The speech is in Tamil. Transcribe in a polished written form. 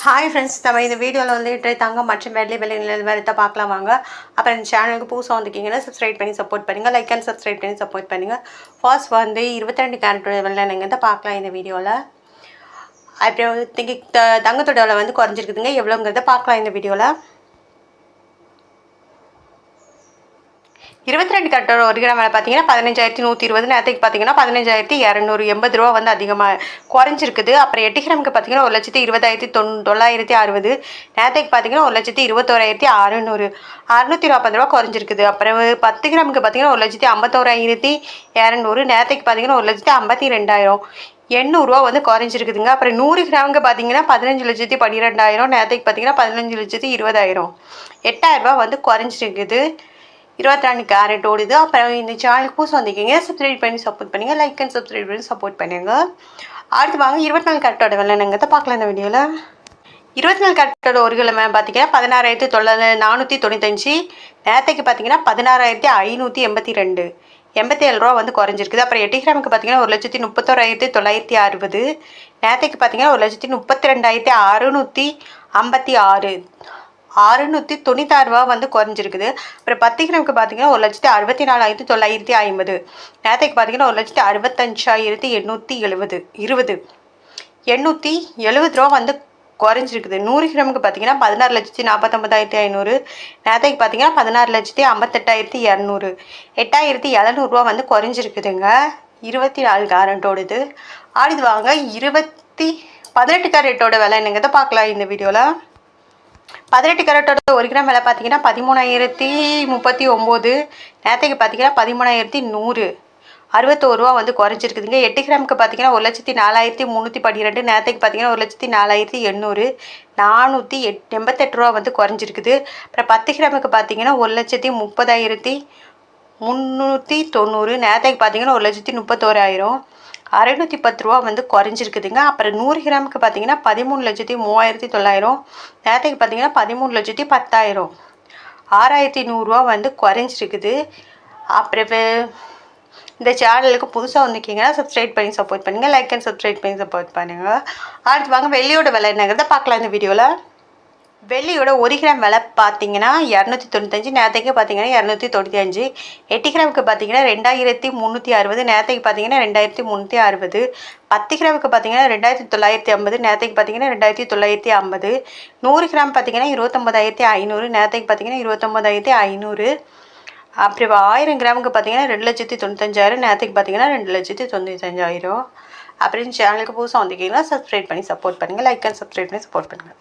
ஹாய் ஃப்ரெண்ட்ஸ், நம்ம இந்த வீடியோவில் வந்துட்டு தங்கம் மற்றும் வெள்ளி விலை நிலவரத்தை பார்க்கலாம் வாங்க. அப்புறம் இந்த சேனலுக்கு புதுசாக வந்துக்கிங்கன்னா சப்ஸ்கிரைப் பண்ணி சப்போர்ட் பண்ணுங்கள், லைக் அண்ட் சப்ஸ்கிரைப் பண்ணி சப்போர்ட் பண்ணுங்கள். ஃபர்ஸ்ட் வந்து 22 கேரட் வெள்ளை நீங்கள் தான் பார்க்கலாம் இந்த வீடியோவில். அப்புறம் வந்து தங்கத்தோட விலை வந்து குறைஞ்சிருக்குதுங்க, எவ்வளோங்கிறத பார்க்கலாம் இந்த வீடியோவில். 22 கேரட்டோட 1 கிராம் விலை பார்த்தீங்கன்னா 15,120, நேரத்துக்கு பார்த்தீங்கன்னா 15,280 ரூபா வந்து அதிகமாக குறைஞ்சிருக்குது. அப்புறம் 8 கிராமுக்கு பார்த்தீங்கன்னா 1,20,960, நேரத்துக்கு பார்த்தீங்கன்னா 1,21,600, 640 ரூபா குறைஞ்சிருக்குது. அப்புறம் 10 கிராமுக்கு பார்த்தீங்கன்னா 1,51,200, நேரத்துக்கு பார்த்தீங்கன்னா 1,52,000, 800 வந்து குறைஞ்சிருக்குதுங்க. அப்புறம் 100 கிராமுக்கு பார்த்தீங்கன்னா 15,12,000, நேரத்துக்கு பார்த்தீங்கன்னா 15,20,000, 8,000 ரூபா வந்து குறைஞ்சிருக்குது. 22 கேரட் ஓடுது. அப்புறம் இந்த சேனலுக்கு புதுசு வந்திருக்கீங்க, சப்ஸ்கிரைப் பண்ணி சப்போர்ட் பண்ணுங்கள், லைக் அண்ட் சப்ஸ்கிரைப் பண்ணி சப்போர்ட் பண்ணுங்கள். அடுத்து வாங்க 24 கேரட்டோட வெள்ளை நங்கத்தை பார்க்கலாம் இந்த வீடியோவில். 24 கேரட்டோட 1 கிலோ பார்த்தீங்கன்னா 16,495, நேரத்துக்கு பார்த்தீங்கன்னா 16,582, 87 ரூபா வந்து குறைஞ்சிருக்குது. அப்புறம் 8 கிராமுக்கு பார்த்தீங்கன்னா 1,31,960, நேரத்துக்கு பார்த்தீங்கன்னா 1,32,656, 696 ரூபா வந்து குறைஞ்சிருக்குது. அப்புறம் 10 கிராமுக்கு பார்த்தீங்கன்னா 1,64,950, நேரத்துக்கு பார்த்தீங்கன்னா 1,65,870, 870 ரூபா வந்து குறைஞ்சிருக்குது. 100 கிராமுக்கு பார்த்தீங்கன்னா 16,49,500, நேரத்துக்கு பார்த்தீங்கன்னா 16,58,200, 8,700 ரூபா வந்து குறைஞ்சிருக்குதுங்க. 24 கேரட்டோடது. அடுத்து வாங்க 18 கேரட்டோட விலை என்னங்கிறத பார்க்கலாம் இந்த வீடியோவில். 18 கேரட்டோட 1 கிராம் விலை பார்த்தீங்கன்னா 13,039, நேரத்துக்கு பார்த்தீங்கன்னா 13,100, 61 ரூபா வந்து குறைஞ்சிருக்குதுங்க. 8 கிராமுக்கு பார்த்தீங்கன்னா 1,04,312, நேரத்துக்கு பார்த்தீங்கன்னா 1,04,800, 488 ரூபா வந்து குறைஞ்சிருக்குது. அப்புறம் 10 கிராமுக்கு பார்த்தீங்கன்னா 1,30,390, நேரத்துக்கு பார்த்தீங்கன்னா 1,31,000, 610 ரூபா வந்து குறைஞ்சிருக்குதுங்க. அப்புறம் 100 கிராமுக்கு பார்த்தீங்கன்னா 13,03,900, நேரத்துக்கு பார்த்தீங்கன்னா 13,10,000, 6,100 ரூபா வந்து குறைஞ்சிருக்குது. அப்புறம் இந்த சேனலுக்கு புதுசாக வந்திருக்கீங்கன்னா சப்ஸ்கிரைப் பண்ணி சப்போர்ட் பண்ணுங்கள், லைக் அண்ட் சப்ஸ்கிரைப் பண்ணி சப்போர்ட் பண்ணுங்கள். அடுத்து வாங்க வெள்ளியோட விலை என்னங்கிறத பார்க்கலாம் இந்த வீடியோவில். வெள்ளியோட 1 கிராம் விலை பார்த்தீங்கன்னா 295, நேரத்துக்கு பார்த்தீங்கன்னா 295, 8 கிராமுக்கு பார்த்தீங்கன்னா 2,360, நேரத்துக்கு பார்த்தீங்கன்னா 2,360, 10 கிராமுக்கு பார்த்தீங்கன்னா 2,950, நேரத்துக்கு பார்த்தீங்கன்னா 2,950, 100 கிராம் பார்த்தீங்கன்னா 29,500, நேரத்துக்கு பார்த்தீங்கன்னா 29,500, அப்புறம் 1000 கிராமுக்கு பார்த்தீங்கன்னா 2,95,000, நேரத்துக்கு பார்த்தீங்கன்னா 2,95,000. அப்புறம் சேனலுக்கு புதுசாக வந்திருக்கீங்கன்னா சப்ஸ்கிரைப் பண்ணி சப்போர்ட் பண்ணுங்கள், லைக் அண்ட் சப்ஸ்கிரைப் பண்ணி சப்போர்ட் பண்ணுங்கள்.